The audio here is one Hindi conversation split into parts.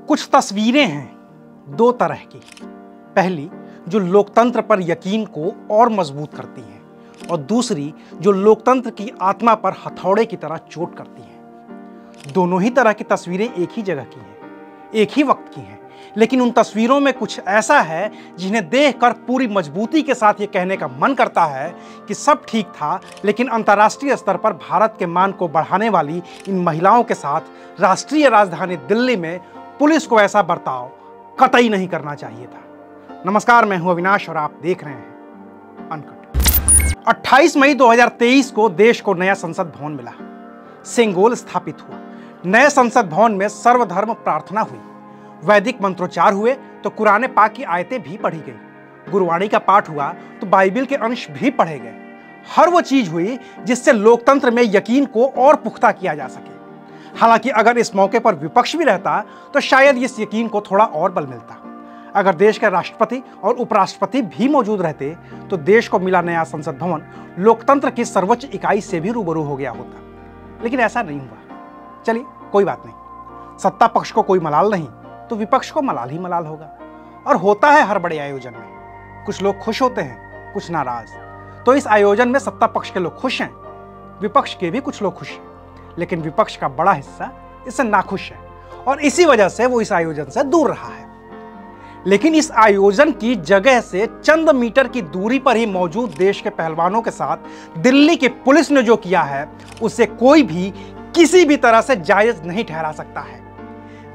कुछ तस्वीरें हैं दो तरह की। पहली जो लोकतंत्र पर यकीन को और मजबूत करती हैं, और दूसरी जो लोकतंत्र की आत्मा पर हथौड़े की तरह चोट करती हैं। दोनों ही तरह की तस्वीरें एक ही जगह की हैं, एक ही वक्त की हैं, लेकिन उन तस्वीरों में कुछ ऐसा है जिन्हें देखकर पूरी मजबूती के साथ ये कहने का मन करता है कि सब ठीक था, लेकिन अंतर्राष्ट्रीय स्तर पर भारत के मान को बढ़ाने वाली इन महिलाओं के साथ राष्ट्रीय राजधानी दिल्ली में पुलिस को ऐसा बर्ताव कतई नहीं करना चाहिए था। नमस्कार, मैं हूं अविनाश और आप देख रहे हैं अनकट। 28 मई 2023 को देश को नया संसद भवन मिला, सेंगोल स्थापित हुआ। नए संसद भवन में सर्वधर्म प्रार्थना हुई, वैदिक मंत्रोच्चार हुए तो कुरान पाक की आयतें भी पढ़ी गई, गुरुवाणी का पाठ हुआ तो बाइबिल के अंश भी पढ़े गए। हर वो चीज हुई जिससे लोकतंत्र में यकीन को और पुख्ता किया जा सके। हालांकि अगर इस मौके पर विपक्ष भी रहता तो शायद इस यकीन को थोड़ा और बल मिलता। अगर देश के राष्ट्रपति और उपराष्ट्रपति भी मौजूद रहते तो देश को मिला नया संसद भवन लोकतंत्र की सर्वोच्च इकाई से भी रूबरू हो गया होता। लेकिन ऐसा नहीं हुआ। चलिए कोई बात नहीं, सत्ता पक्ष को कोई मलाल नहीं तो विपक्ष को मलाल ही मलाल होगा। और होता है हर बड़े आयोजन में, कुछ लोग खुश होते हैं, कुछ नाराज। तो इस आयोजन में सत्ता पक्ष के लोग खुश हैं, विपक्ष के भी कुछ लोग खुश हैं, लेकिन विपक्ष का बड़ा हिस्सा इससे नाखुश है और इसी वजह से वो इस आयोजन से दूर रहा है। लेकिन इस आयोजन की जगह से चंद मीटर की दूरी पर ही मौजूद देश के पहलवानों के साथ दिल्ली की पुलिस ने जो किया है उसे कोई भी किसी भी तरह से जायज नहीं ठहरा सकता है।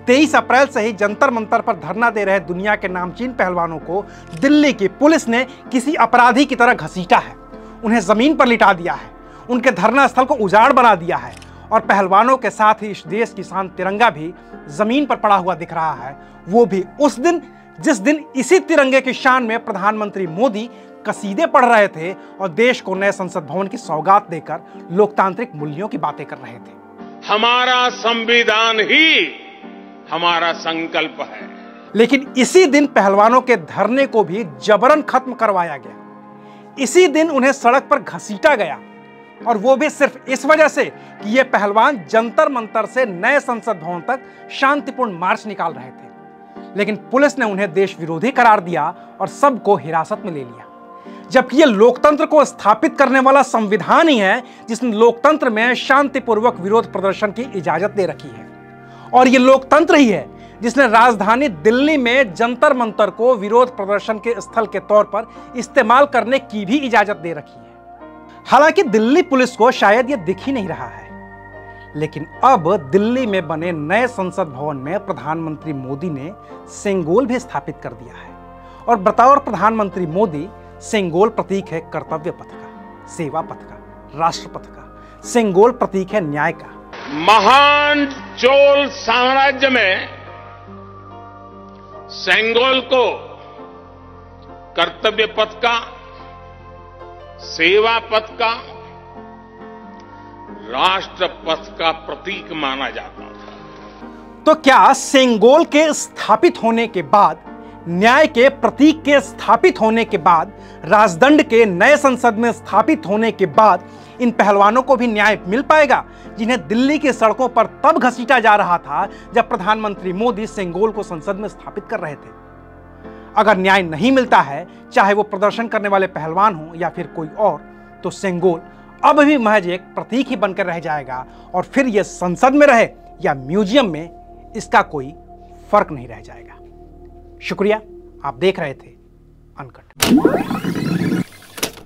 23 अप्रैल से ही जंतर मंतर पर धरना दे रहे दुनिया के नामचीन पहलवानों को दिल्ली की पुलिस ने किसी अपराधी की तरह घसीटा है, उन्हें जमीन पर लिटा दिया है, उनके धरना स्थल को उजाड़ बना दिया है और पहलवानों के साथ ही इस देश की शान तिरंगा भी जमीन पर पड़ा हुआ दिख रहा है। वो भी उस दिन जिस दिन इसी तिरंगे की शान में प्रधानमंत्री मोदी कसीदे पढ़ रहे थे और देश को नए संसद भवन की सौगात देकर लोकतांत्रिक मूल्यों की बातें कर रहे थे। हमारा संविधान ही हमारा संकल्प है। लेकिन इसी दिन पहलवानों के धरने को भी जबरन खत्म करवाया गया। इसी दिन उन्हें सड़क पर घसीटा गया और वो भी सिर्फ इस वजह से कि ये पहलवान जंतर मंतर से नए संसद भवन तक शांतिपूर्ण मार्च निकाल रहे थे। लेकिन पुलिस ने उन्हें देश विरोधी करार दिया और सबको हिरासत में ले लिया, जबकि ये लोकतंत्र को स्थापित करने वाला संविधान ही है जिसने लोकतंत्र में शांतिपूर्वक विरोध प्रदर्शन की इजाजत दे रखी है। और ये लोकतंत्र ही है जिसने राजधानी दिल्ली में जंतर मंतर को विरोध प्रदर्शन के स्थल के तौर पर इस्तेमाल करने की भी इजाजत दे रखी है। हालांकि दिल्ली पुलिस को शायद यह दिख ही नहीं रहा है, लेकिन अब दिल्ली में बने नए संसद भवन में प्रधानमंत्री मोदी ने सेंगोल भी स्थापित कर दिया है। और बतौर प्रधानमंत्री मोदी, सेंगोल प्रतीक है कर्तव्य पथ का, सेवा पथ का, राष्ट्र पथ का। सेंगोल प्रतीक है न्याय का। महान चोल साम्राज्य में सेंगोल को कर्तव्य पथ का, सेवा पथ का, राष्ट्र पथ का प्रतीक माना जाता था। तो क्या सेंगोल के स्थापित होने के बाद, न्याय के प्रतीक के स्थापित होने के बाद, राजदंड के नए संसद में स्थापित होने के बाद इन पहलवानों को भी न्याय मिल पाएगा जिन्हें दिल्ली की सड़कों पर तब घसीटा जा रहा था जब प्रधानमंत्री मोदी सेंगोल को संसद में स्थापित कर रहे थे? अगर न्याय नहीं मिलता है, चाहे वो प्रदर्शन करने वाले पहलवान हो या फिर कोई और, तो सेंगोल अब भी महज एक प्रतीक ही बनकर रह जाएगा और फिर यह संसद में रहे या म्यूजियम में, इसका कोई फर्क नहीं रह जाएगा। शुक्रिया, आप देख रहे थे अनकट।